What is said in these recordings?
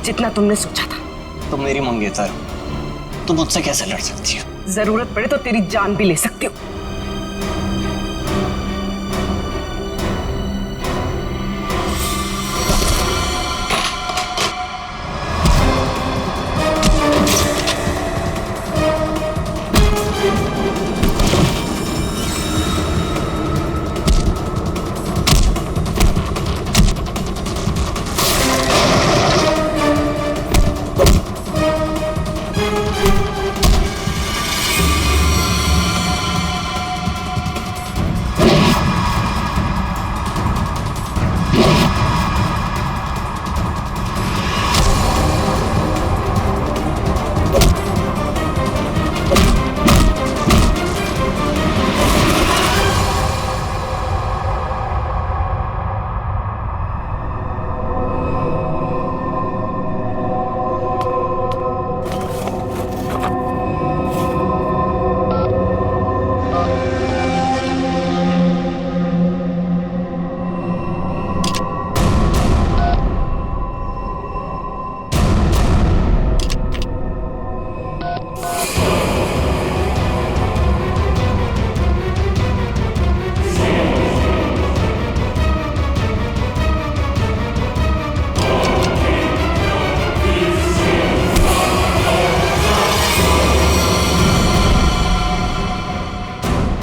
जितना तुमने सोचा था। तुम मेरी मंगेतर हो, तुम मुझसे कैसे लड़ सकती हो? जरूरत पड़े तो तेरी जान भी ले सकती हो।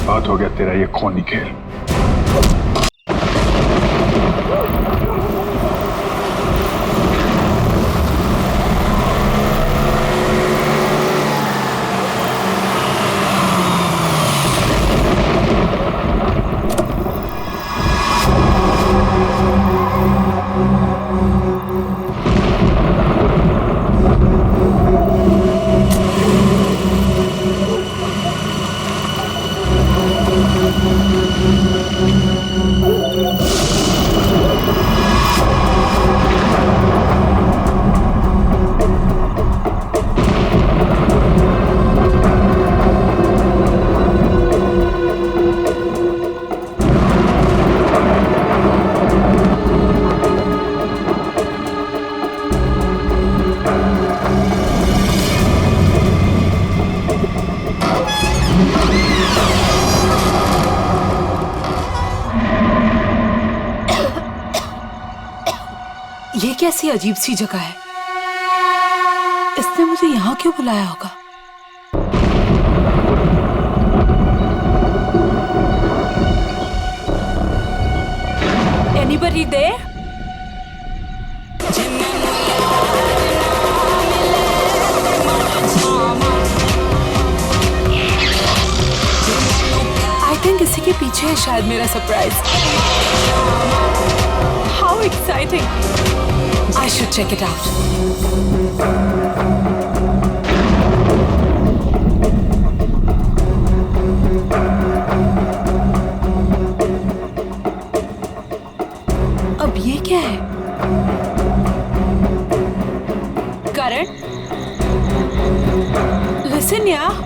बात हो गया तेरा ये खूनी खेल। ये कैसी अजीब सी जगह है? इसने मुझे यहाँ क्यों बुलाया होगा? Anybody there? I think इसी के पीछे है शायद मेरा surprise. How exciting! I should check it out. अब ये क्या है? करण? Listen यार,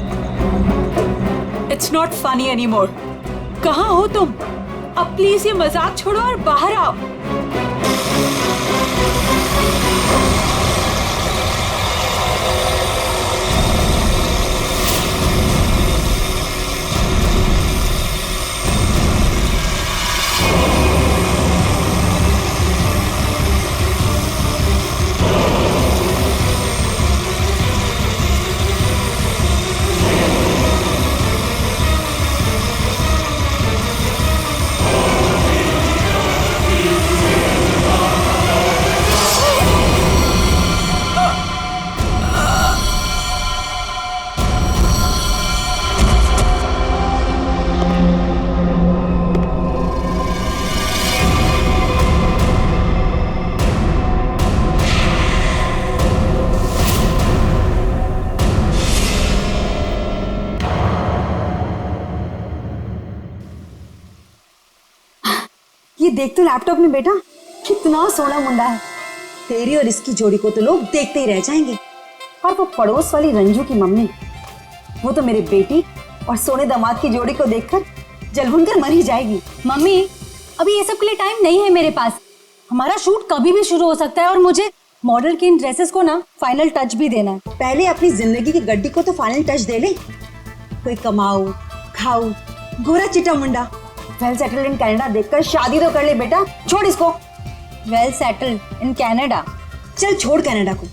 it's not funny anymore. कहाँ हो तुम? अब प्लीज ये मजाक छोड़ो और बाहर आओ। ये देख तो लैपटॉप में बेटा, कितना सोना मुंडा है। तेरी और इसकी जोड़ी को तो लोग देखते ही रह जाएंगे। और वो पड़ोस वाली रंजू की मम्मी, वो तो मेरे बेटी और सोने दामाद की जोड़ी को देखकर जलभुन कर मर ही जाएगी। मम्मी, अभी ये सब के लिए टाइम नहीं है मेरे पास। हमारा शूट कभी भी शुरू हो सकता है और मुझे मॉडल की इन ड्रेसेस को ना फाइनल टच भी देना है। पहले अपनी जिंदगी की गड्डी को तो फाइनल टच दे ले। कोई कमाऊ खाऊ गोरा चिट्टा मुंडा वेल सेटल्ड इन कनाडा देखकर शादी तो कर ले बेटा। छोड़ इसको। Well settled in Canada? चल छोड़ कनाडा को,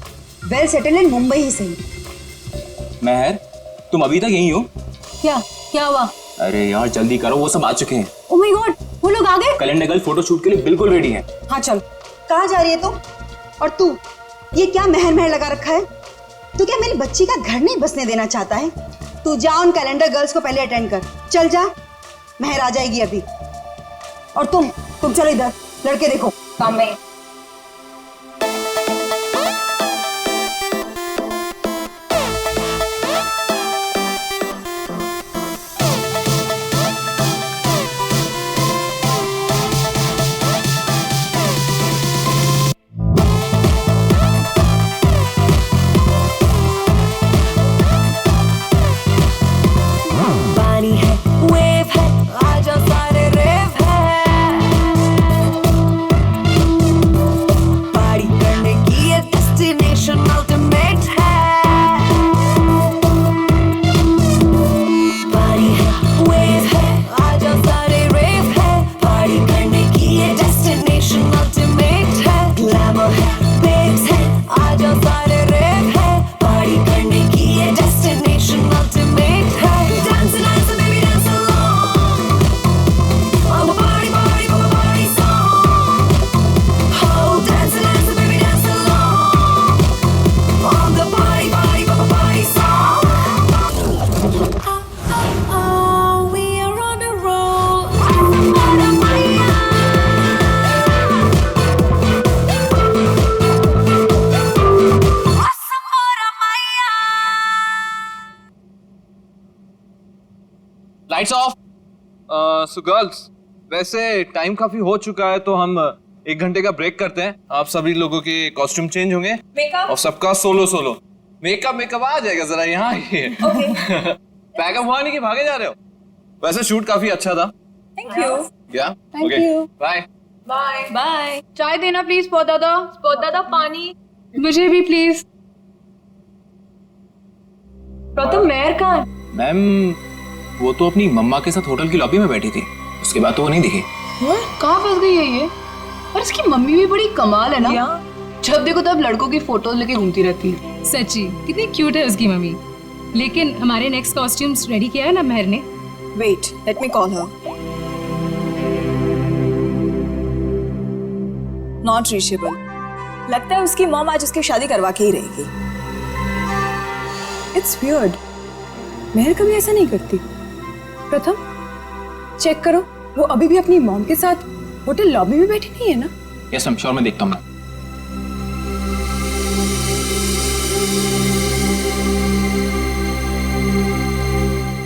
वेल सेटल्ड इन मुंबई ही सही। महर, तुम अभी तक यहीं हो? क्या हुआ? अरे यार जल्दी करो, वो सब आ चुके हैं। ओह माय गॉड, वो लोग आ गए? कैलेंडर गर्ल फोटो शूट के लिए बिल्कुल रेडी है। हाँ चल। कहाँ जा रही है तुम? और तू ये क्या महर महर लगा रखा है? तू क्या मेरी बच्ची का घर नहीं बसने देना चाहता है? तू जा उन कैलेंडर गर्ल्स को पहले अटेंड कर। चल जा, महर आ जाएगी अभी। और तुम चलो इधर, लड़के देखो काम में। Lights off. सो गर्ल्स, वैसे टाइम काफी हो चुका है तो हम 1 घंटे का ब्रेक करते हैं। आप सभी लोगों के कॉस्ट्यूम चेंज होंगे और सबका सोलो मेकअप आ जाएगा। जरा यहाँ आइए। पैकअप हुआ नहीं कि भागे जा रहे हो? वैसे शूट काफी अच्छा था। Thank you. क्या? Okay, bye bye. चाय देना प्लीज। स्पॉट दादा पानी मुझे भी प्लीज। प्रथम महर कहाँ है? मैम वो तो अपनी मम्मा के साथ होटल की लॉबी में बैठी थी, उसके बाद तो वो नहीं दिखी। कहाँ फंस गई है ये? और इसकी मम्मी भी बड़ी कमाल है ना, जब देखो तब लड़कों की फोटोज लेके घूमती रहती है। सच्ची कितनी क्यूट है उसकी मम्मी। लेकिन हमारे नेक्स्ट कॉस्ट्यूम्स रेडी किया है ना महर ने? Wait, let me call her. Not reachable. लगता है उसकी मॉम आज उसकी शादी करवा के ही रहेगी। इट्स वियर्ड, महर कभी ऐसा नहीं करती। प्रथम चेक करो, वो अभी भी अपनी मॉम के साथ होटल लॉबी में बैठी नहीं है ना? यस मैम, श्योर, मैं देखता हूँ ना।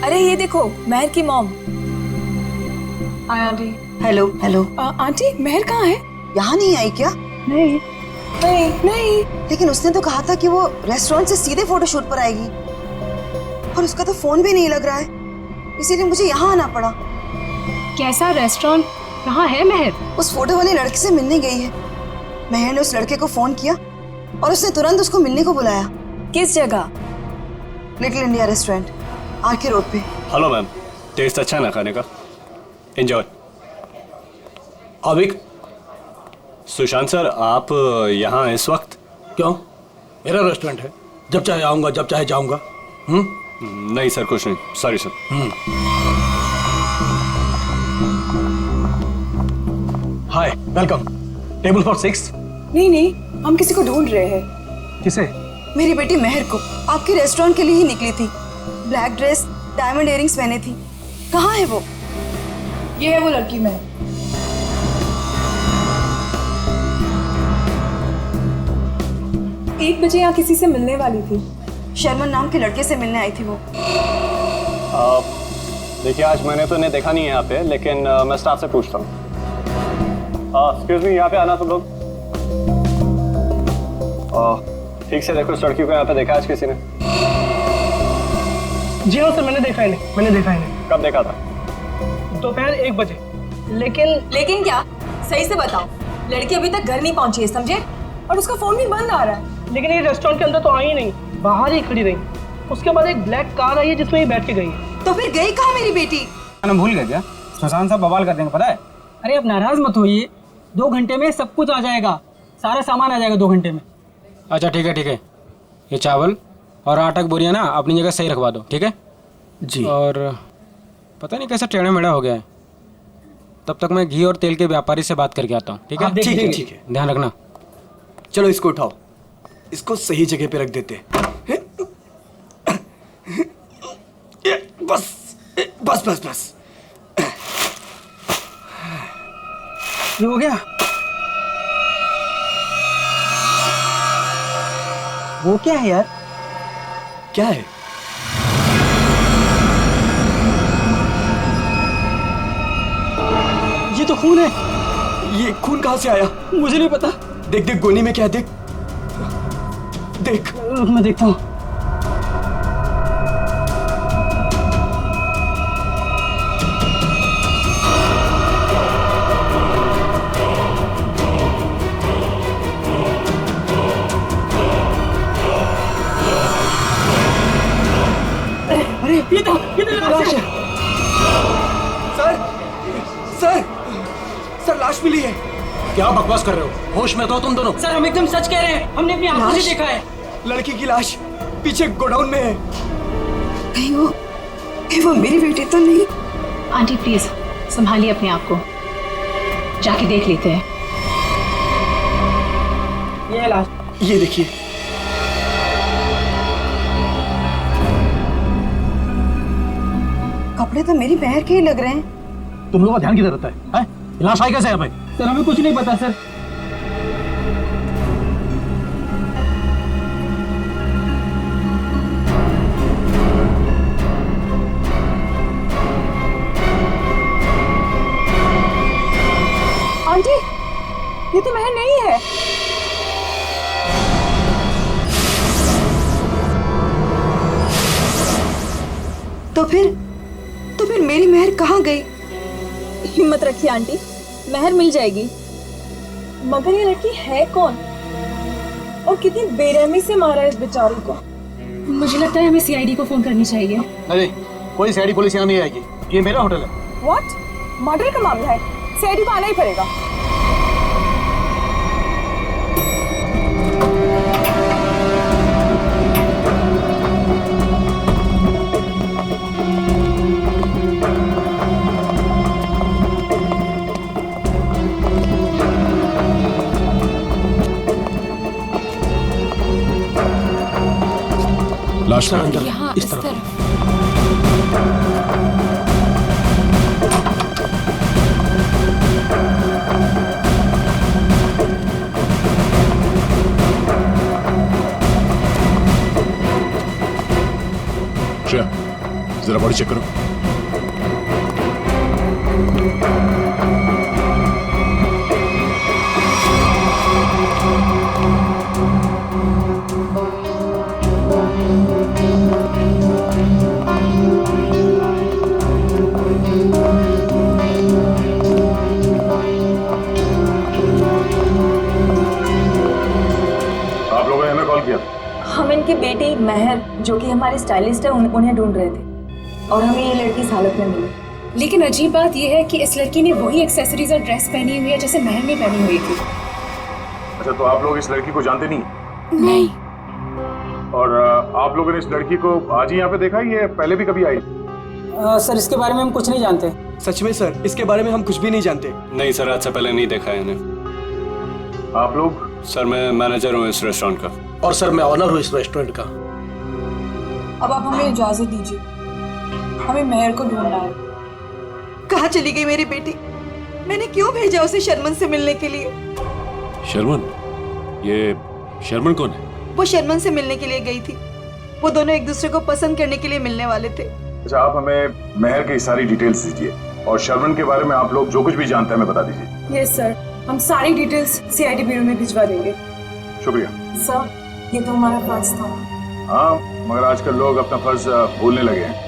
अरे ये देखो, महर की mom. Hi aunty. Hello hello. Aunty, Mehar कहाँ है? यहाँ नहीं आई क्या? नहीं नहीं नहीं। लेकिन उसने तो कहा था कि वो रेस्टोरेंट से सीधे फोटोशूट पर आएगी, और उसका तो फोन भी नहीं लग रहा है, इसीलिए मुझे यहाँ आना पड़ा। कैसा रेस्टोरेंट? कहाँ है महर? उस फोटो वाले लड़के से मिलने गई है। महर ने उस लड़के को फोन किया और उसने तुरंत उसको मिलने को बुलाया। किस जगह? Little India restaurant, RK road पे। हेलो मैम, टेस्ट अच्छा है ना खाने का? एंजॉय। अभिक, सुशांत सर, आप यहाँ इस वक्त? क्यों? मेरा रेस्टोरेंट है, जब चाहे आऊँगा, जब चाहे जाऊँगा। नहीं सर, कुछ नहीं, sorry sir. Hi, welcome. Table for 6। नहीं, हम किसी को ढूंढ रहे हैं। किसे? मेरी बेटी महर को। आपके रेस्टोरेंट के लिए ही निकली थी। ब्लैक ड्रेस, डायमंड इयरिंग्स पहने थी। कहाँ है वो? ये है वो लड़की महर। एक बजे यहाँ किसी से मिलने वाली थी। शर्मन नाम के लड़के से मिलने आई थी वो। देखिए, आज मैंने तो इन्हें देखा नहीं है यहाँ पे, लेकिन मैं स्टाफ से पूछता हूँ। एक्सक्यूज मी, यहाँ पे आना तुम लोग। ठीक से देखो, इस लड़की को यहाँ पे देखा आज किसी ने? जी हाँ सर, मैंने देखा इन्हें। कब देखा था? दोपहर 1 बजे। लेकिन क्या? सही से बताओ, लड़की अभी तक घर नहीं पहुंची है, समझे? और उसका फोन भी बंद आ रहा है। लेकिन ये रेस्टोरेंट के अंदर तो आई ही नहीं, बाहर ही खड़ी रही। उसके बाद एक ब्लैक कार आई है जिसमें ये बैठ के गई है। तो फिर गई कहाँ मेरी बेटी? हम भूल गए क्या? सुशांत साहब बवाल कर देंगे, पता है? अरे अब नाराज मत होइए, 2 घंटे में सब कुछ आ जाएगा, सारा सामान आ जाएगा 2 घंटे में। अच्छा ठीक है, ये चावल और आटा की बोरियां ना अपनी जगह सही रखवा दो, ठीक है जी। और पता नहीं कैसा टेढ़ा मेढ़ा हो गया है, तब तक मैं घी और तेल के व्यापारी से बात करके आता हूँ, ठीक है? ठीक है। ध्यान रखना। चलो इसको उठाओ, इसको सही जगह पे रख देते हैं। बस बस बस बस, ये हो गया। वो क्या है यार? क्या है? ये तो खून है। ये खून कहाँ से आया? मुझे नहीं पता। देख देख गोनी में क्या है, देख देख। मैं देखता हूँ। ये तो लाश है। सर लाश मिली है। क्या बकवास कर रहे हो? होश में तो तुम दोनों। सर हम एकदम सच कह रहे हैं, हमने अपनी आंखों से देखा है। लड़की की लाश पीछे गोडाउन में है। कहीं वो मेरी बेटी तो नहीं? आंटी प्लीज संभालिए अपने आप को, जाके देख लेते हैं। ये है लाश। ये देखिए। कपड़े तो मेरी बहन के ही लग रहे हैं। तुम लोगों का ध्यान किधर रहता है? लाश आई कैसे है भाई? सर हमें कुछ नहीं पता सर। आंटी, ये तो महर नहीं है। तो फिर मेरी महर कहाँ गई? हिम्मत रखिए आंटी, महर मिल जाएगी। मगर ये लड़की है कौन और कितनी बेरहमी से मारा है इस बेचारी को? मुझे लगता है हमें सीआईडी को फोन करनी चाहिए। नहीं, कोई सीआईडी पुलिस यहाँ नहीं आएगी, ये मेरा होटल है। व्हाट? मर्डर का मामला है, सीआईडी को आना ही पड़ेगा। लाश अंदर यहाँ इस तरफ। जरा बॉडी चेक करो। आप लोगों ने हमें कॉल किया? हम इनकी बेटी महर, जो कि हमारी स्टाइलिस्ट है, उन्हें ढूंढ रहे थे और हमें ये लड़की इस हालत में मिली। लेकिन अजीब बात यह है कि इस लड़की ने वही एक्सेसरीज और ड्रेस पहनी हुई है जैसे महर ने पहनी हुई थी। अच्छा, तो आप लोग इस लड़की को जानते नहीं? नहीं। और आप लोगों ने इस लड़की को आज ही यहाँ पे देखा, ये पहले भी कभी आई? सर इसके बारे में हम कुछ नहीं जानते। सच में सर, इसके बारे में हम कुछ भी नहीं जानते। नहीं सर, आज से पहले नहीं देखा है इन्हें। आप लोग? सर मैं मैनेजर हूँ इस रेस्टोरेंट का। और सर मैं ऑनर हूँ इस रेस्टोरेंट का। अब आप हमें इजाजत दीजिए, हमें महर को ढूंढना है। कहाँ चली गई मेरी बेटी? मैंने क्यों भेजा उसे शर्मन से मिलने के लिए? शर्मन? ये शर्मन कौन है? वो शर्मन से मिलने के लिए गई थी। वो दोनों एक दूसरे को पसंद करने के लिए मिलने वाले थे। अच्छा, आप हमें महर की सारी डिटेल्स दीजिए और शर्मन के बारे में आप लोग जो कुछ भी जानते हैं हमें बता दीजिए। यस सर, हम सारी डिटेल्स सीआईडी ब्यूरो में भिजवा देंगे। शुक्रिया सर, ये तो हमारा फर्ज था। हाँ, मगर आजकल लोग अपना फर्ज भूलने लगे हैं।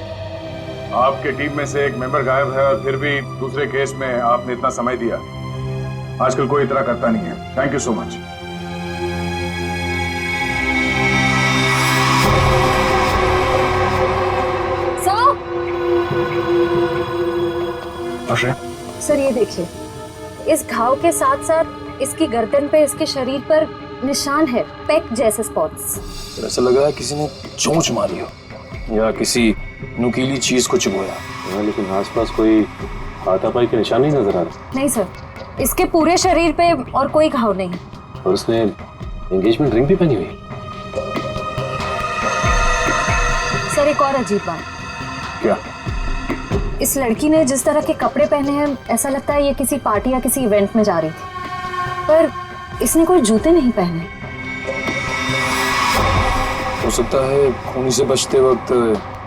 आपके टीम में से एक मेंबर गायब है और फिर भी दूसरे केस में आपने इतना समय दिया। आजकल कोई इतना करता नहीं है। Thank you so much. आश्रय, सर ये देखिए, इस घाव के साथ साथ इसकी गर्दन पे, इसके शरीर पर निशान है, पेक जैसे स्पॉट्स। ऐसा लग रहा है किसी ने चोंच मारी हो या किसी नुकीली चीज को चुभोया। हाँ, लेकिन आसपास कोई हाथापाई के निशान नहीं नजर आ रहे। नहीं सर, इसके पूरे शरीर पे और कोई घाव नहीं। और उसने एंगेजमेंट रिंग भी पहनी हुई। सर एक और अजीब बात। क्या? इस लड़की ने जिस तरह के कपड़े पहने हैं, ऐसा लगता है ये किसी पार्टी या किसी इवेंट में जा रही थी, पर इसने कोई जूते नहीं पहने। हो सकता है खूनी से बचते वक्त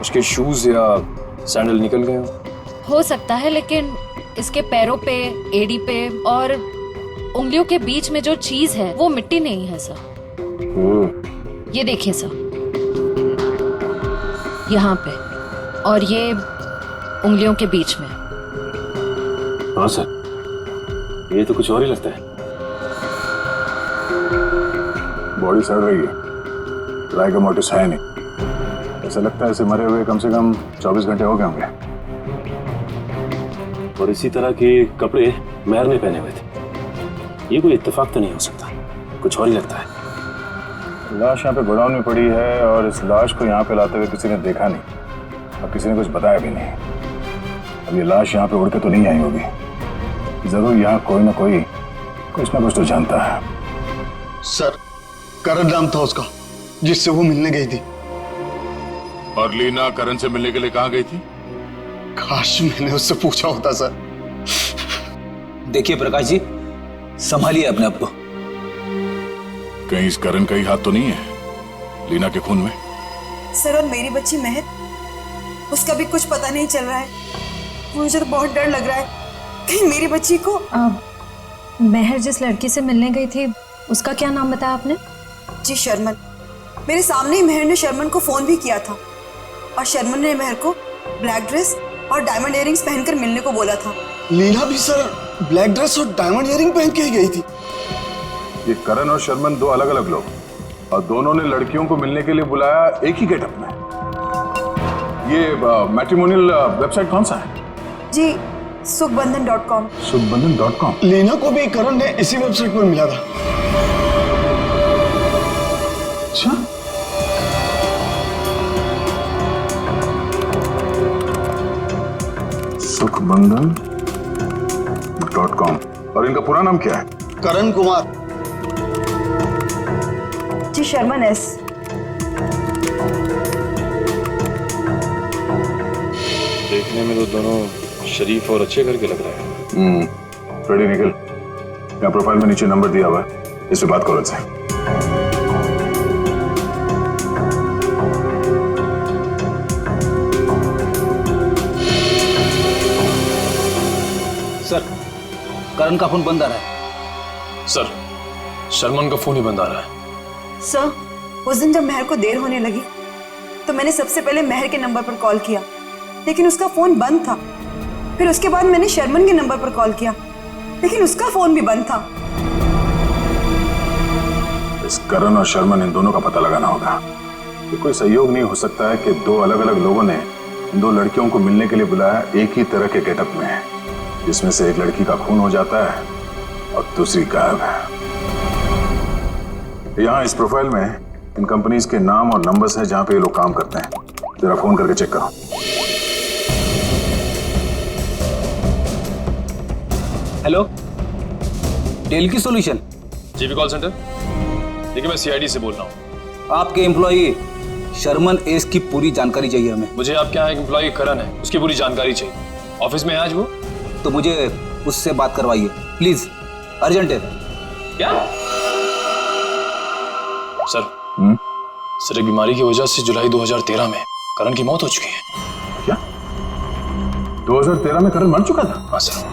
उसके शूज या सैंडल निकल गए हो सकता है, लेकिन इसके पैरों पे, एड़ी पे और उंगलियों के बीच में जो चीज है वो मिट्टी नहीं है सर। ये देखिए सर, यहाँ पे और ये उंगलियों के बीच में। हाँ सर, ये तो कुछ और ही लगता है। बॉडी सड़ रही है, राइगर मोटिस है नहीं। ऐसा लगता है इसे मरे हुए कम से कम 24 घंटे हो गए होंगे। और इसी तरह के कपड़े महर ने पहने हुए थे। ये कोई इत्तेफाक तो नहीं हो सकता, कुछ और ही लगता है। लाश यहाँ पे गोडाउन में पड़ी है और इस लाश को यहाँ पे लाते हुए किसी ने देखा नहीं और किसी ने कुछ बताया भी नहीं। अब ये लाश यहाँ पे उड़ के तो नहीं आई होगी, जरूर यहाँ कोई ना कोई कुछ ना कुछ तो जानता है। सर, करण नाम था उसका जिससे वो मिलने गई थी। और लीना करण से मिलने के लिए कहाँ गई थी? काश मैंने उससे पूछा होता सर। देखिए प्रकाश जी, संभालिए अपने आप को। कहीं इस करण का ही हाथ तो नहीं है लीना के खून में? सर, और मेरी बच्ची महर, उसका भी कुछ पता नहीं चल रहा है। मुझे तो बहुत डर लग रहा है कहीं मेरी बच्ची को। महर जिस लड़की से मिलने गई थी, उसका क्या नाम बताया आपने? जी शर्मन। मेरे सामने ही महर ने शर्मन को फोन भी किया था और शर्मन ने महर को ब्लैक ड्रेस और डायमंड इयरिंग्स पहनकर मिलने को बोला था। लीना भी सर ब्लैक ड्रेस और डायमंड इयरिंग पहन के ही गई थी। ये करण और शर्मन दो अलग अलग लोग, और दोनों ने लड़कियों को मिलने के लिए बुलाया एक ही गेटअप में। ये मैट्रिमोनियल वेबसाइट कौन सा है? जी सुखबंधन.com। सुखबंधन.com। लीना को भी करण ने इसी वेबसाइट पर मिला था। अच्छा, सुखबंधन.com। और इनका पूरा नाम क्या है? करण कुमार। जी शर्मन एस। देखने में तो दोनों शरीफ और अच्छे घर के लग रहे हैं। रेडी निकल, यहाँ प्रोफाइल में नीचे नंबर दिया हुआ है, इस पे बात करो इनसे। सर, करण का फोन बंद आ रहा है। सर, शर्मन का फोन ही बंद आ रहा है। सर, उस दिन जब महर को देर होने लगी तो मैंने सबसे पहले महर के नंबर पर कॉल किया, लेकिन उसका फोन बंद था। फिर उसके बाद मैंने शर्मन के नंबर पर कॉल किया, लेकिन उसका फोन भी बंद था। इस करण और शर्मन, इन दोनों का पता लगाना होगा। ये कोई सहयोग नहीं हो सकता है कि दो अलग अलग लोगों ने इन दो लड़कियों को मिलने के लिए बुलाया एक ही तरह के गेटअप में, जिसमें से एक लड़की का खून हो जाता है और दूसरी गायब है। यहाँ इस प्रोफाइल में इन कंपनीज के नाम और नंबर्स हैं जहां पे ये लोग काम करते हैं। जरा फोन करके चेक करो। हेलो, डेल की सॉल्यूशन। GP call centre. देखिए, मैं सीआईडी से बोल रहा हूँ। आपके एम्प्लॉई शर्मन एस की पूरी जानकारी चाहिए हमें। मुझे आपके यहाँ एक एम्प्लॉई करण है, उसकी पूरी जानकारी चाहिए। ऑफिस में है आज वो? तो मुझे उससे बात करवाइए प्लीज, अर्जेंट है। क्या सर? सर, एक बीमारी की वजह से जुलाई 2013 में करण की मौत हो चुकी है। क्या 2013 में करण मर चुका था? हाँ सर।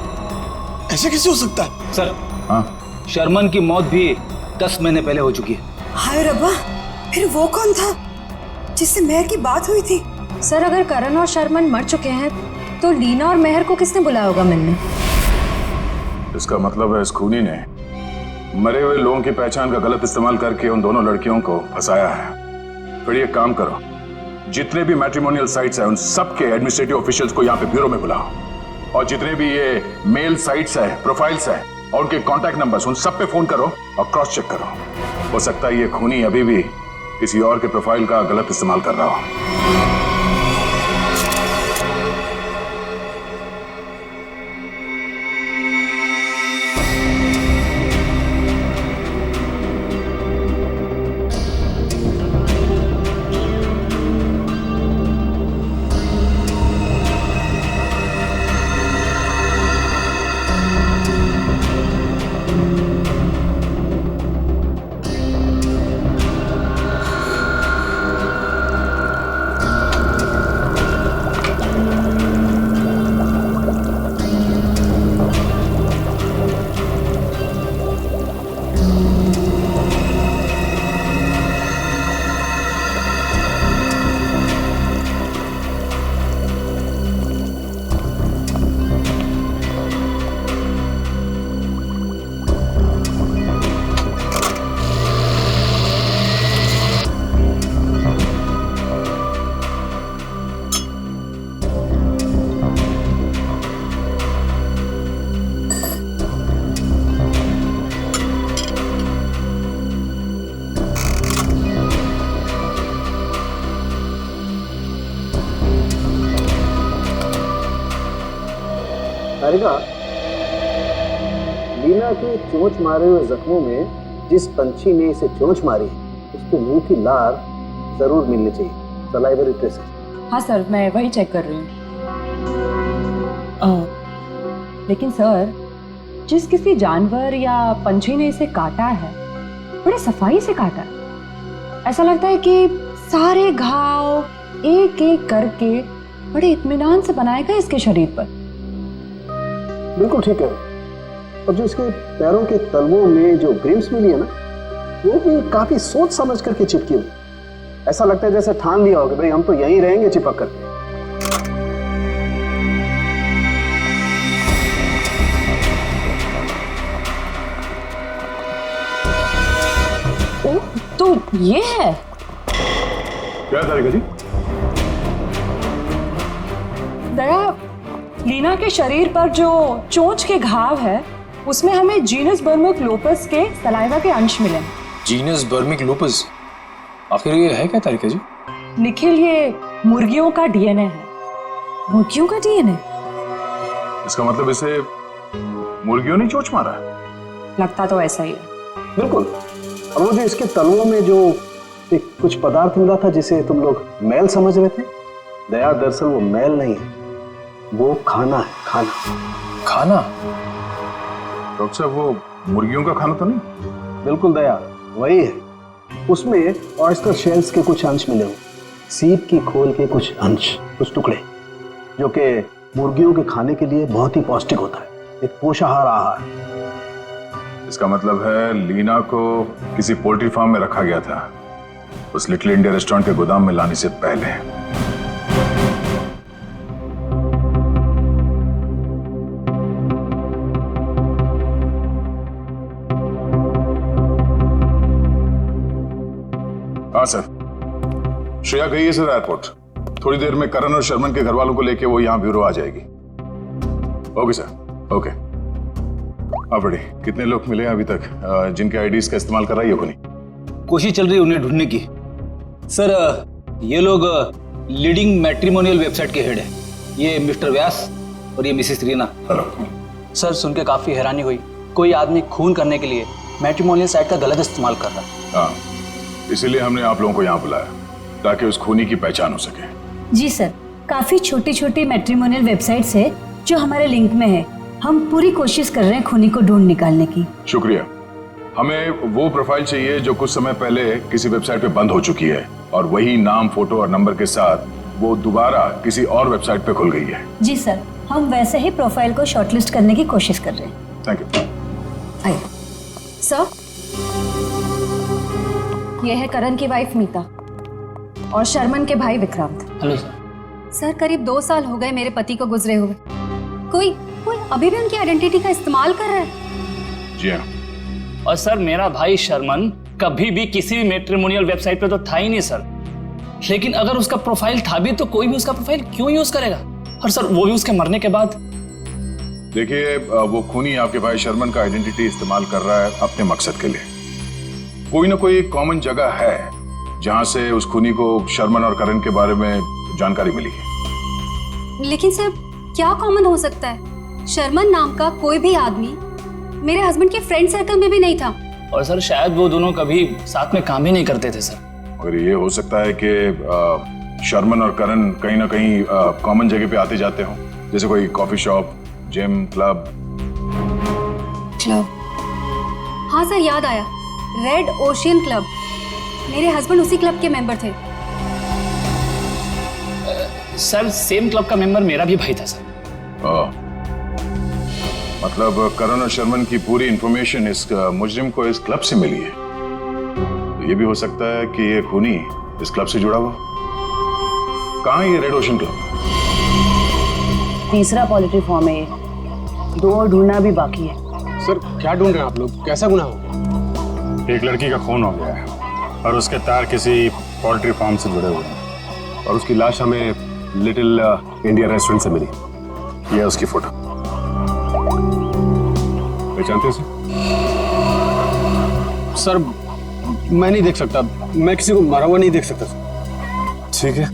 ऐसे कैसे हो सकता है? सर, हाँ, शर्मन की मौत भी 10 महीने पहले हो चुकी है। हाय रब्बा, फिर वो कौन था जिससे महर की बात हुई थी? सर, अगर करण और शर्मन मर चुके हैं तो लीना और महर को किसने बुलाया होगा मिलने? इसका मतलब है इस खूनी ने मरे हुए लोगों की पहचान का गलत इस्तेमाल करके उन दोनों लड़कियों को फंसाया है। फिर ये काम करो, जितने भी मैट्रिमोनियल साइट्स हैं उन सब के एडमिनिस्ट्रेटिव ऑफिशियल्स को यहाँ पे ब्यूरो में बुलाओ और जितने भी ये मेल साइट्स है, प्रोफाइल्स है और उनके कॉन्टैक्ट नंबर्स, उन सब पे फोन करो और क्रॉस चेक करो। हो सकता है ये खूनी अभी भी किसी और के प्रोफाइल का गलत इस्तेमाल कर रहा हो। सारिका, लीना के चोंच मारे हुए जख्मों में जिस पंछी ने इसे चोंच मारी उसके मुंह की लार जरूर मिलनी चाहिए, सलाइवरी ट्रेसेस। हाँ सर, मैं वही चेक कर रही हूँ। लेकिन सर, जिस किसी जानवर या पंछी ने इसे काटा है बड़े सफाई से काटा है। ऐसा लगता है कि सारे घाव एक एक करके बड़े इत्मीनान से बनाए गए इसके शरीर पर। बिल्कुल ठीक है। और जो इसके पैरों के तलवों में जो ग्रिम्स मिली है ना, वो भी काफी सोच समझ करके चिपकी हुई। ऐसा लगता है जैसे ठान लिया हो कि भाई हम तो यहीं रहेंगे चिपक करके। ओह, तो ये है क्या तारिका जी? दया, लीना के शरीर पर जो चोंच के घाव है उसमें हमें जीनस बर्मिक के सलाइवा के अंश मिले। जीनस बर्मिक लूपस, आखिर ये है क्या तारिका जी? निखिल, ये मुर्गियों का डीएनए है। मुर्गियों का डीएनए? इसका मतलब इसे मुर्गियों ने चोंच मारा है? लगता तो ऐसा ही है। बिल्कुल। और वो जो इसके तलवों में जो एक कुछ पदार्थ मिला था जिसे तुम लोग मैल समझ रहे थे, दया दरअसल वो मैल नहीं है, वो खाना है। खाना? खाना? डॉक्टर साहब, वो मुर्गियों का खाना तो नहीं? बिल्कुल दया, वही है। उसमें ऑयस्टर शेल्स के कुछ अंश मिले हुए, सीप की खोल के कुछ अंश, कुछ टुकड़े, जो कि मुर्गियों के खाने के लिए बहुत ही पौष्टिक होता है, एक पोषाहार आहार। इसका मतलब है लीना को किसी पोल्ट्री फार्म में रखा गया था, उस लिटिल इंडिया रेस्टोरेंट के गोदाम में लाने से पहले। हाँ सर, श्रेया गई है सर एयरपोर्ट। थोड़ी देर में करण और शर्मन के घर वालों को लेके वो यहाँ ब्यूरो आ जाएगी। Okay sir, okay. हाँ बड़ी, कितने लोग मिले अभी तक जिनके आईडीज का इस्तेमाल कर रही है कोनी? कोशिश चल रही है उन्हें ढूंढने की। सर, ये लोग लीडिंग मैट्रिमोनियल वेबसाइट के हेड है। ये मिस्टर व्यास और ये मिसेस रीना। सर, सुन के काफी हैरानी हुई। कोई आदमी खून करने के लिए मैट्रिमोनियल साइट का गलत इस्तेमाल कर रहा है। हाँ, इसीलिए हमने आप लोगों को यहाँ बुलाया ताकि उस खूनी की पहचान हो सके। जी सर, काफी छोटी छोटी मैट्रिमोनियल वेबसाइट्स है जो हमारे लिंक में है। हम पूरी कोशिश कर रहे हैं खूनी को ढूंढ निकालने की। शुक्रिया। हमें वो प्रोफाइल चाहिए जो कुछ समय पहले किसी वेबसाइट पे बंद हो चुकी है और वही नाम, फोटो और नंबर के साथ वो दोबारा किसी और वेबसाइट पे खुल गई है। जी सर, हम वैसे ही प्रोफाइल को शॉर्टलिस्ट करने की कोशिश कर रहे हैं। Thank you. आइए सर, ये है करण की वाइफ मीता और शर्मन के भाई विक्रांत। Hello sir. सर, करीब 2 साल हो गए मेरे पति को गुजरे हुए। कोई अभी भी उनकी आइडेंटिटी का इस्तेमाल कर रहा है। जी हाँ। और सर, मेरा भाई शर्मन कभी भी किसी भी मैट्रिमोनियल वेबसाइट पे तो था ही नहीं सर। लेकिन अगर उसका प्रोफाइल था भी तो कोई भी उसका प्रोफाइल क्यों यूज करेगा? और सर, वो भी उसके मरने के बाद देखिए, वो खूनी आपके भाई शर्मन का आइडेंटिटी इस्तेमाल कर रहा है अपने मकसद के लिए। कोई ना कोई कॉमन जगह है जहां से उस खूनी को शर्मन और करण के बारे में जानकारी मिली है। लेकिन सर, क्या कॉमन हो सकता है? शर्मन नाम का कोई भी आदमी मेरे हस्बैंड के फ्रेंड सर्कल में भी नहीं था। और सर शायद वो दोनों कभी साथ में काम ही नहीं करते थे सर। और ये हो सकता है कि शर्मन और करण कहीं ना कहीं कॉमन जगह पे आते जाते हों, जैसे कोई कॉफी शॉप, जिम, क्लब। हाँ सर, याद आया, रेड ओशियन क्लब। मेरे हस्बैंड उसी क्लब के मेंबर थे। सर सेम क्लब का मेंबर मेरा भी भाई था सर। मतलब करण और शर्मन की पूरी इंफॉर्मेशन इस मुजरिम को इस क्लब से मिली है। तो ये भी हो सकता है कि ये खूनी इस क्लब से जुड़ा हुआ। कहाँ है ये रेड ओशन क्लब? तीसरा पोल्ट्री फार्म है ये, 2 और ढूंढना भी बाकी है। सर क्या ढूंढ रहे हैं आप लोग? कैसा गुनाह हो गया? एक लड़की का खून हो गया है और उसके तार किसी पोल्ट्री फार्म से जुड़े हुए हैं और उसकी लाश हमें लिटिल इंडिया रेस्टोरेंट से मिली। यह उसकी फोटो। पहचानते हो सर? मैं नहीं देख सकता, मैं किसी को मरा हुआ नहीं देख सकता सर। ठीक है,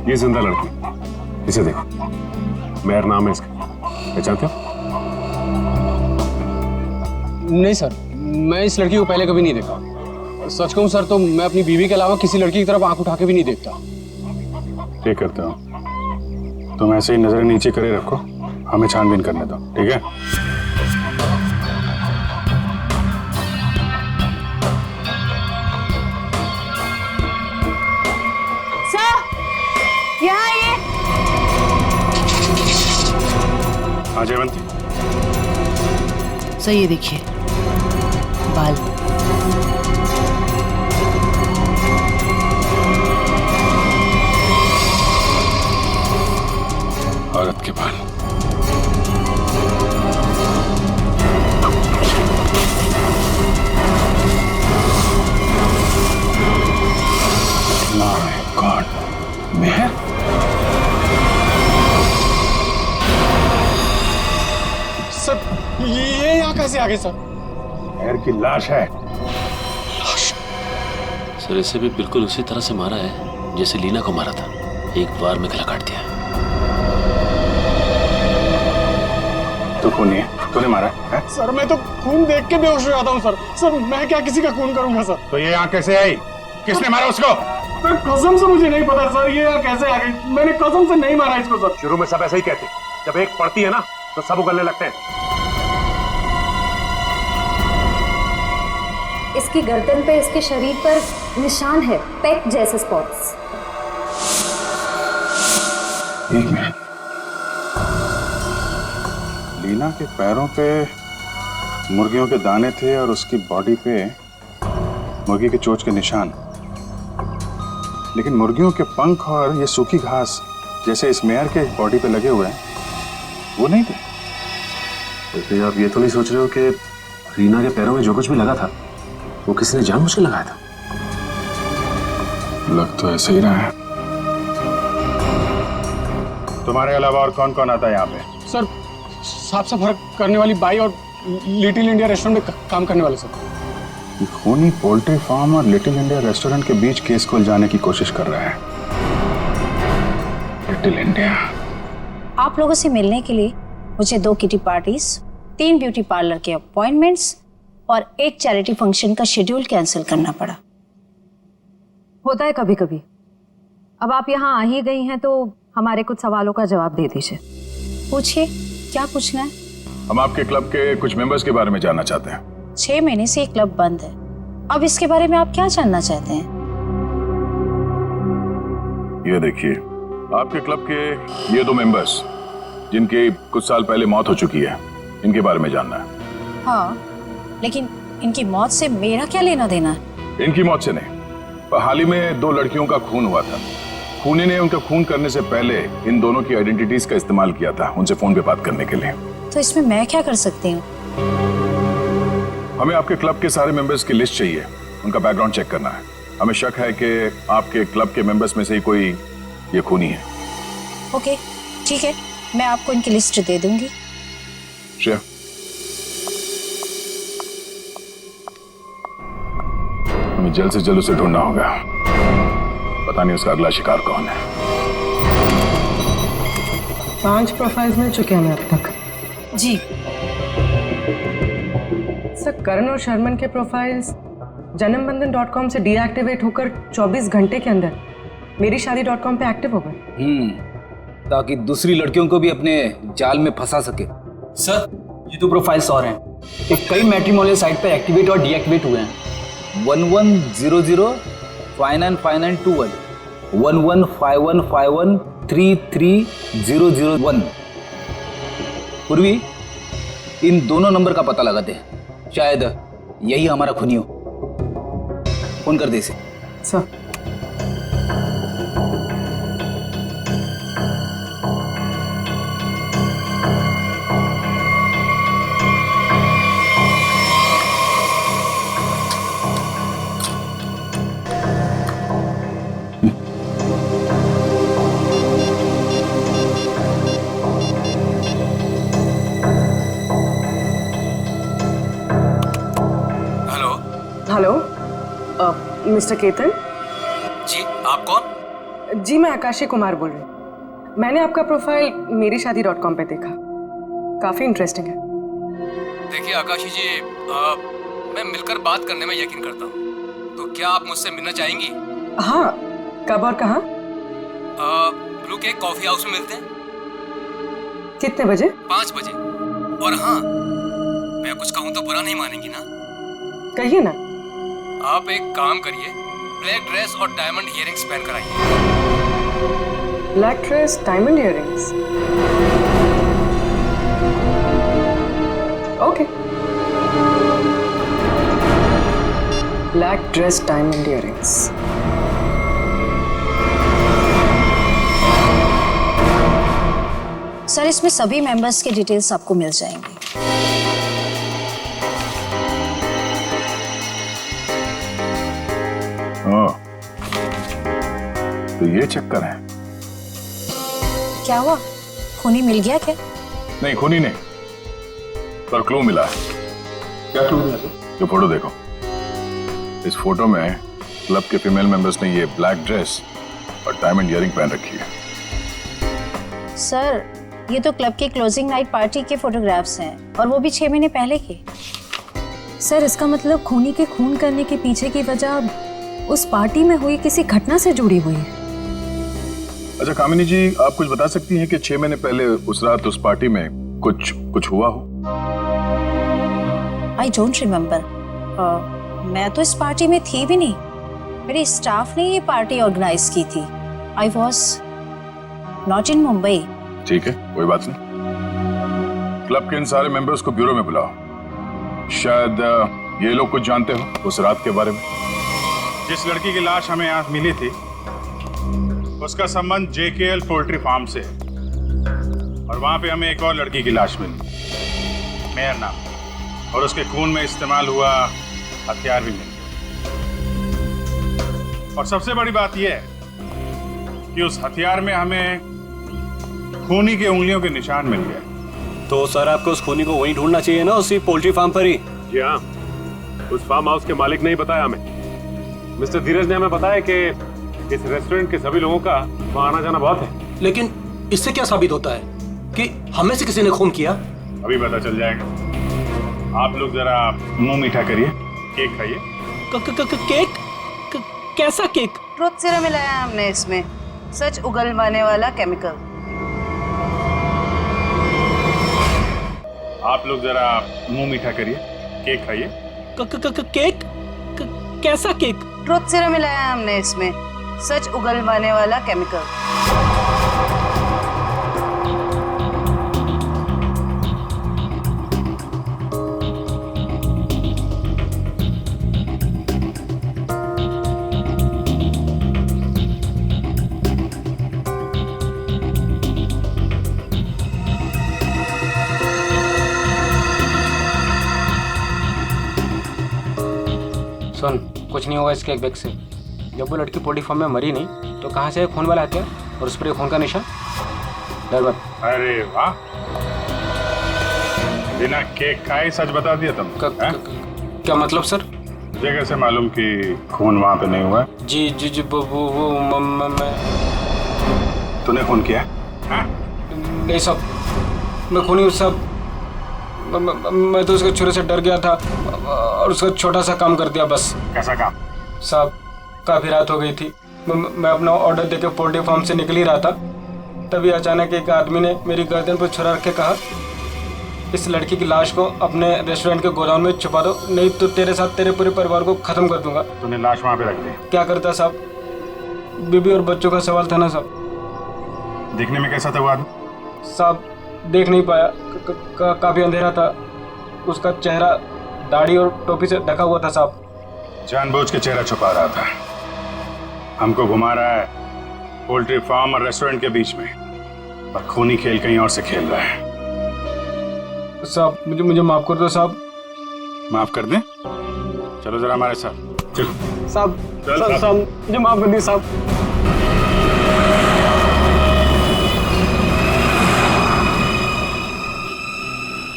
ये जिंदा लड़की, इसे देखो, मेहर नाम है इसका। पहचानते हो? नहीं सर, मैं इस लड़की को पहले कभी नहीं देखा। सच कहूं सर तो मैं अपनी बीवी के अलावा किसी लड़की की तरफ आंख उठा के भी नहीं देखता। ठीक करता हूँ, तुम ऐसे ही नजरें नीचे करे रखो, हमें छानबीन करने दो, ठीक है? सर, यहाँ ये। हाँ जयवंती। सर ये देखिए, बाल। औरत के बाल। My God, Mehar. सर ये यहाँ कैसे आ गए सर? मेहर की लाश है। सर इसे भी बिल्कुल उसी तरह से मारा है जैसे लीना को मारा था, एक बार में गला काट दिया। तू खूनी है, तूने मारा है? सर मैं तो खून देख के बेहोश हो जाता हूँ सर। सर मैं क्या किसी का खून करूंगा सर? तो ये यहाँ कैसे आई? किसने मारा उसको? सर कसम से मुझे नहीं पता सर, ये यहाँ कैसे आ गई? मैंने कसम से नहीं मारा इसको सर। शुरू में सब ऐसे ही कहते, जब एक पड़ती है ना तो सब उगलने लगते हैं। इसकी गर्दन पे, इसके शरीर पर निशान है, पेट जैसे स्पॉट्स। एक मिनट, लीना के पैरों पे मुर्गियों के दाने थे और उसकी बॉडी पे मुर्गी के चोंच के निशान, लेकिन मुर्गियों के पंख और ये सूखी घास जैसे इस मेयर के बॉडी पे लगे हुए हैं वो नहीं थे। तो आप ये तो नहीं सोच रहे हो कि रीना के पैरों में जो कुछ भी लगा था वो किसी ने जानबूझ के लगाया था? लग तो ऐसे ही रहा है। तुम्हारे अलावा और कौन कौन आता है यहाँ पे? सर साफ सफाई करने वाली बाई और लिटिल इंडिया रेस्टोरेंट में काम करने वाले सर। खूनी पोल्ट्री फार्म और लिटिल इंडिया रेस्टोरेंट के बीच केस को उलझाने की कोशिश कर रहा है। Little India. आप लोगों से मिलने के लिए मुझे 2 किटी पार्टीज, 3 ब्यूटी पार्लर के अपॉइंटमेंट्स और 1 चैरिटी फंक्शन का शेड्यूल कैंसिल करना पड़ा। होता है कभी कभी। अब आप यहाँ आ ही गई हैं तो हमारे कुछ सवालों का जवाब दे दीजिए। पूछिए, क्या पूछना है? हम आपके क्लब के कुछ मेंबर्स के बारे में जानना चाहते हैं। 6 महीने से ये क्लब बंद है, अब इसके बारे में आप क्या जानना चाहते हैं? ये देखिए, आपके क्लब के ये 2 मेंबर्स जिनकी कुछ साल पहले मौत हो चुकी है, इनके बारे में जानना है। हाँ, लेकिन इनकी मौत से मेरा क्या लेना देना है? इनकी मौत से नहीं, पर हाल ही में 2 लड़कियों का खून हुआ था। खूनी ने उनका खून करने से पहले इन दोनों की आइडेंटिटीज का इस्तेमाल किया था उनसे फोन पे बात करने के लिए। तो इसमें मैं क्या कर सकती हूँ? हमें आपके क्लब के सारे मेंबर्स की लिस्ट चाहिए, उनका बैकग्राउंड चेक करना है। हमें शक है कि आपके क्लब के मेंबर्स में से ही कोई ये खूनी है। ओके, ठीक है, मैं आपको इनकी लिस्ट दे दूंगी। श्रेया, हमें जल्द से जल्द उसे ढूंढना होगा। पता नहीं उसका अगला शिकार कौन है। 5 प्रोफाइल्स मिल चुके हैं अब तक। जी सर, करण और शर्मन के प्रोफाइल्स janambandan.com से डीएक्टिवेट होकर 24 घंटे के अंदर मेरीशादी.com पे एक्टिव हो गए। ताकि दूसरी लड़कियों को भी अपने जाल में फंसा सके। सर, ये 2 प्रोफाइल्स और हैं। एक कई मैट्रिमोनियल साइट पे एक्टिवेट और डीएक्टिवेट हुए हैं। 1100 595921 115151330001। पूर्वी, इन दोनों नंबर का पता लगाते हैं, शायद यही हमारा खूनी हो। फोन कर दे इसे। Sir, hello mister Ketan. जी, आप कौन? जी, मैं आकाशी कुमार बोल रही हूँ। मैंने आपका प्रोफाइल मेरीशादी.com पे देखा, काफी इंटरेस्टिंग है। देखिए आकाशी जी, मैं मिलकर बात करने में यकीन करता हूँ, तो क्या आप मुझसे मिलना चाहेंगी? हाँ, कब और कहाँ? ब्लू केक कॉफी हाउस में मिलते हैं। कितने बजे? 5 बजे। और हाँ, मैं कुछ कहूँ तो बुरा नहीं मानेंगी ना? कहिए ना। आप एक काम करिए, ब्लैक ड्रेस और डायमंड इयररिंग्स पहन कर आइए। Black dress, diamond earrings. Okay. Black dress, diamond earrings. Sir, इसमें सभी मेंबर्स के डिटेल्स आपको मिल जाएंगे। तो ये चक्कर है। क्या हुआ, खूनी मिल गया क्या? नहीं, खूनी नहीं, पर क्लू मिला है। क्या क्लू मिला? ये फोटो देखो। इस फोटो में क्लब के फीमेल मेंबर्स ने ये ब्लैक ड्रेस और डायमंड इयररिंग पहन रखी है। सर, ये तो क्लब की क्लोजिंग नाइट पार्टी के फोटोग्राफ्स हैं, और वो भी 6 महीने पहले के। सर, इसका मतलब खूनी के खून करने के पीछे की वजह उस पार्टी में हुई किसी घटना से जुड़ी हुई है। अच्छा कामिनी जी, आप कुछ बता सकती हैं कि 6 महीने पहले उस रात उस पार्टी में कुछ हुआ हो? I don't remember. मैं तो इस पार्टी में थी भी नहीं। मेरे स्टाफ ने ये पार्टी ऑर्गेनाइज की थी। I was not in Mumbai. ठीक है, कोई बात नहीं। क्लब के इन सारे मेंबर्स को ब्यूरो में बुलाओ। शायद ये लोग कुछ जानते हो उस रात के बारे में। जिस लड़की की लाश हमें यहाँ मिली थी, उसका संबंध JKL पोल्ट्री फार्म से है, और वहां पे हमें एक और लड़की की लाश मिली, मेहर नाम, और उसके खून में इस्तेमाल हुआ हथियार भी मिले। और सबसे बड़ी बात यह है कि उस हथियार में हमें खूनी के उंगलियों के निशान मिल गए। तो सर, आपको उस खूनी को वहीं ढूंढना चाहिए ना, उसी पोल्ट्री फार्म पर ही। जी हाँ, उस फार्म हाउस के मालिक ने ही बताया हमें। मिस्टर धीरज ने हमें बताया कि इस रेस्टोरेंट के सभी लोगों का वहाँ आना जाना बहुत है। लेकिन इससे क्या साबित होता है कि हमें से किसी ने खून किया? अभी पता चल जाएगा। आप लोग जरा मुंह मीठा करिए, केक खाइए। केक? कैसा केक? ट्रुथ सीरम मिलाया हमने इसमें, सच उगलवाने वाला केमिकल। आप लोग जरा मुंह मीठा करिए, केक खाइए। केक? कैसा केक? ट्रुथ सीरम मिलाया हमने इसमें, सच उगलवाने वाला केमिकल। सुन, कुछ नहीं होगा इसके एक बैग से। जब वो लड़की पोल्ट्री फार्म में मरी नहीं तो कहाँ से खून वाला हथियार और उस पर खून का निशान? डर मत। अरे वाह, बिना केक खाए सच बता दिया तुम। क्या मतलब सर? मुझे कैसे मालूम कि खून वहां पे नहीं हुआ? जी जी जी वो मैं तूने खून किया? नहीं साहब, मैं खूनी हूँ साहब। मैं तो उसके छुरे से डर गया था और उसका छोटा सा काम कर दिया बस। कैसा काम? साहब काफी रात हो गई थी, मैं अपना ऑर्डर देके पोल्ट्री फार्म से निकल ही रहा था, तभी अचानक एक आदमी ने मेरी गर्दन पर छुरा रख के कहा, इस लड़की की लाश को अपने रेस्टोरेंट के गोदाम में छुपा दो, नहीं तो तेरे साथ तेरे पूरे परिवार को खत्म कर दूंगा। तूने लाश वहां पे रख दी? क्या करता साहब, बीबी और बच्चों का सवाल था ना साहब। देखने में कैसा था वो आदमी? साहब देख नहीं पाया, काफी अंधेरा था, उसका चेहरा दाढ़ी और टोपी से ढका हुआ था साहब। जानबूझ के चेहरा छुपा रहा था, हमको घुमा रहा है पोल्ट्री फार्म और रेस्टोरेंट के बीच में, और खूनी खेल कहीं और से खेल रहा है। साहब मुझे माफ कर दो साहब। माफ कर दें? चलो जरा हमारे साथ चलो। साहब मुझे माफ कर दिए साहब।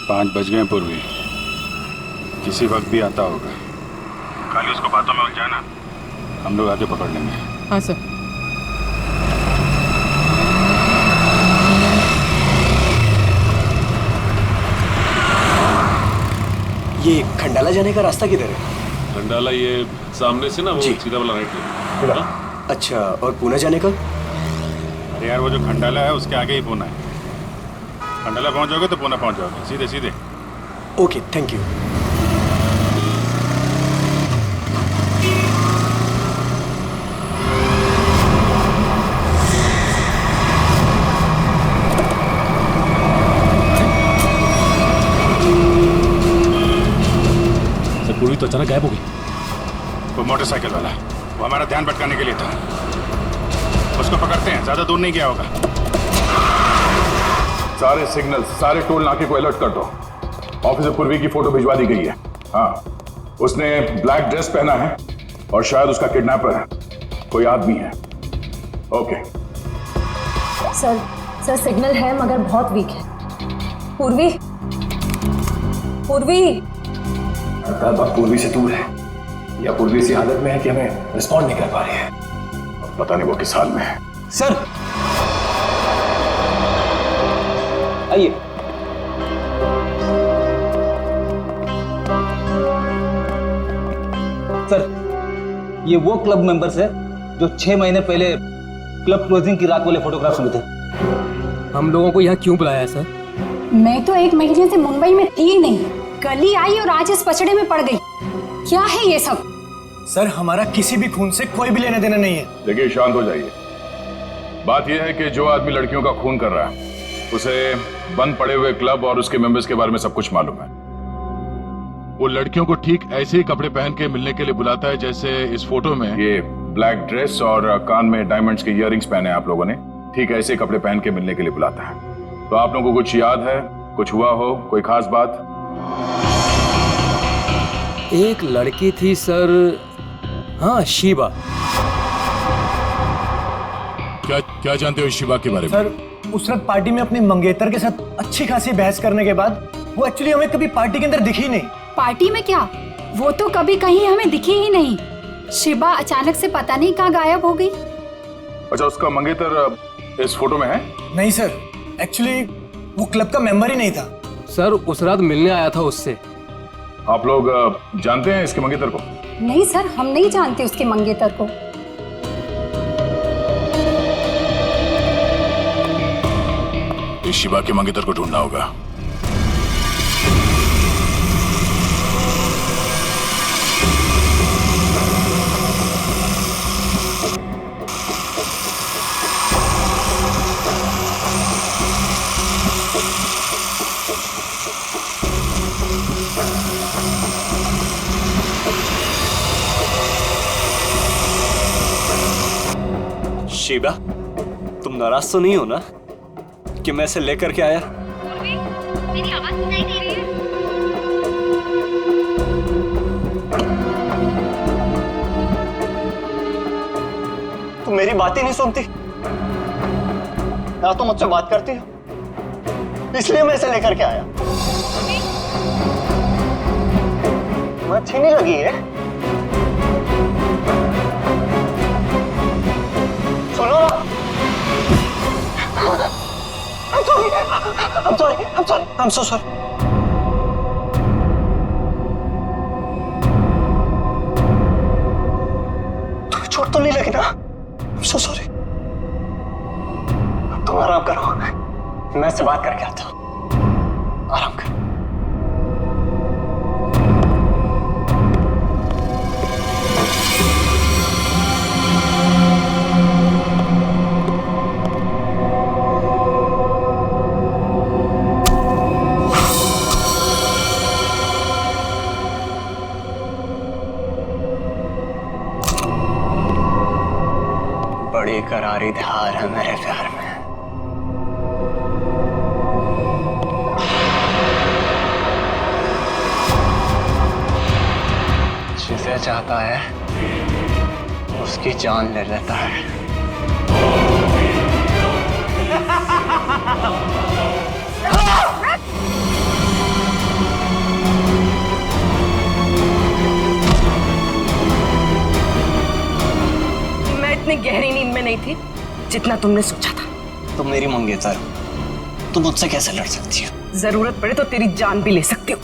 पाँच बज गए पूर्वी, किसी वक्त भी आता होगा, खाली उसको बातों में उलझाना, हम लोग आके पकड़ लेंगे। हाँ सर। ये खंडाला जाने का रास्ता किधर है? खंडाला ये सामने से ना, वो सीधा वाला राइट ले। अच्छा, और पुणे जाने का? अरे यार वो जो खंडाला है उसके आगे ही पुणे है। खंडाला पहुंच जाओगे तो पुणे पहुंच जाओगे, सीधे सीधे। Okay, thank you. पूर्वी तो अचानक गायब हो गई। वो मोटरसाइकिल वाला, वो हमारा ध्यान भटकाने के लिए था, उसको पकड़ते हैं, ज्यादा दूर नहीं गया होगा। सारे सिग्नल, सारे टोल नाके को अलर्ट कर दो। ऑफिसर पूर्वी की फोटो भिजवा दी गई है। हाँ, उसने ब्लैक ड्रेस पहना है और शायद उसका किडनैपर कोई आदमी है। ओके सर सिग्नल है मगर बहुत वीक है। पूर्वी पूर्वी से दूर है या पूर्वी इसी हालत में है कि हमें रिस्पॉन्ड नहीं कर पा रही है। पता नहीं वो किस हाल में है। सर आइए। सर ये वो क्लब मेंबर्स है जो 6 महीने पहले क्लब क्लोजिंग की रात वाले फोटोग्राफ्स में थे। हम लोगों को यहाँ क्यों बुलाया सर? मैं तो 1 महीने से मुंबई में थी नहीं, कल ही आई और आज इस पचड़े में पड़ गई। क्या है ये सब? सर हमारा किसी भी खून से कोई भी लेना देना नहीं है। देखिए शांत हो जाइए। बात यह है कि जो आदमी लड़कियों का खून कर रहा है उसे बंद पड़े हुए क्लब और उसके मेंबर्स के बारे में सब कुछ मालूम है। वो लड़कियों को ठीक ऐसे ही कपड़े पहन के मिलने के लिए बुलाता है जैसे इस फोटो में ये ब्लैक ड्रेस और कान में डायमंड्स के इयररिंग्स पहने आप लोगों ने, ठीक ऐसे कपड़े पहन के मिलने के लिए बुलाता है। तो आप लोगों को कुछ याद है, कुछ हुआ हो, कोई खास बात? एक लड़की थी सर, हाँ शिवा। क्या जानते हो शिवा के बारे में? सर उस रात पार्टी में अपनी मंगेतर के साथ अच्छी खासी बहस करने के बाद वो एक्चुअली हमें कभी पार्टी के अंदर दिखी नहीं। पार्टी में क्या, वो तो कभी कहीं हमें दिखी ही नहीं। शिवा अचानक से पता नहीं कहाँ गायब हो गई। अच्छा, उसका मंगेतर इस फोटो में है? नहीं सर, एक्चुअली वो क्लब का मेंबर ही नहीं था। सर उस रात मिलने आया था उससे। आप लोग जानते हैं इसके मंगेतर को? नहीं सर, हम नहीं जानते उसके मंगेतर को। इस शिवा के मंगेतर को ढूंढना होगा। शिवा, तुम नाराज तो नहीं हो ना कि मैं इसे लेकर के आया? मेरी आवाज सुनाई दे रही है? तुम मेरी बात ही नहीं सुनती। या तो मुझसे बात करती हो, इसलिए मैं इसे लेकर के आया। तुम्हें अच्छी नहीं लगी है? सुनो ना। I'm so sorry. तुम्हें चोट तो नहीं लगी ना? I'm so sorry. तुम आराम करो, मैं इससे बात करके आता हूँ। आराम करो। बड़ी करारी धार है मेरे प्यार में। जिसे चाहता है उसकी जान ले लेता है। मैं इतनी गहरी नींद में नहीं थी जितना तुमने सोचा था। तुम मेरी मंगेतर हो, तुम मुझसे कैसे लड़ सकती हो? जरूरत पड़े तो तेरी जान भी ले सकती हो।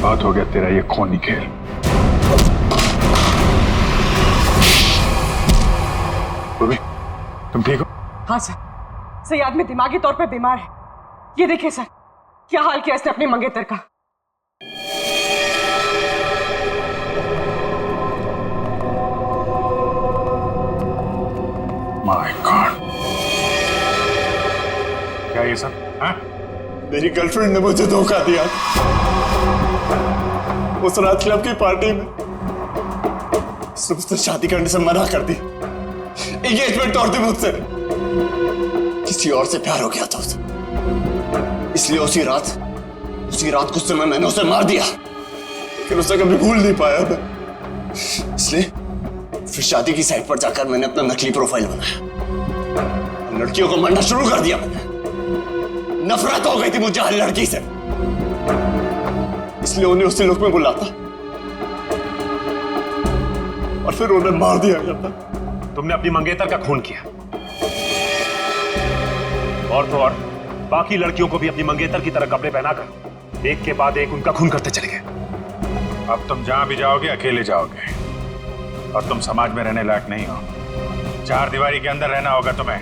बहुत हो गया तेरा ये खूनी खेल। पूर्वी, तुम ठीक हो? हाँ सर, सही आदमी दिमागी तौर पे बीमार है। ये देखिए सर, क्या हाल किया इसने अपने मंगेतर का। माय गॉड, क्या ये सब? हाँ? मेरी गर्लफ्रेंड ने मुझे धोखा दिया उस रात क्लब की पार्टी में। उसने मुझसे शादी करने से मना कर दी, एंगेजमेंट तोड़ दी मुझसे। किसी और से प्यार हो गया था उसे, इसलिए उसी रात गुस्से में मैंने उसे मार दिया, लेकिन उसे कभी भूल नहीं पाया मैं। इसलिए फिर शादी की साइट पर जाकर मैंने अपना नकली प्रोफाइल बनाया, लड़कियों को मारना शुरू कर दिया मैंने। नफरत हो गई थी मुझे हर लड़की से, इसलिए उन्हें उसी लुक में बुलाता और फिर उन्हें मार दिया जाता। तुमने अपनी मंगेतर का खून किया, और तो और बाकी लड़कियों को भी अपनी मंगेतर की तरह कपड़े पहनाकर एक के बाद एक उनका खून करते चले गए। अब तुम जहां भी जाओगे अकेले जाओगे, और तुम समाज में रहने लायक नहीं हो। चार दीवारी के अंदर रहना होगा तुम्हें।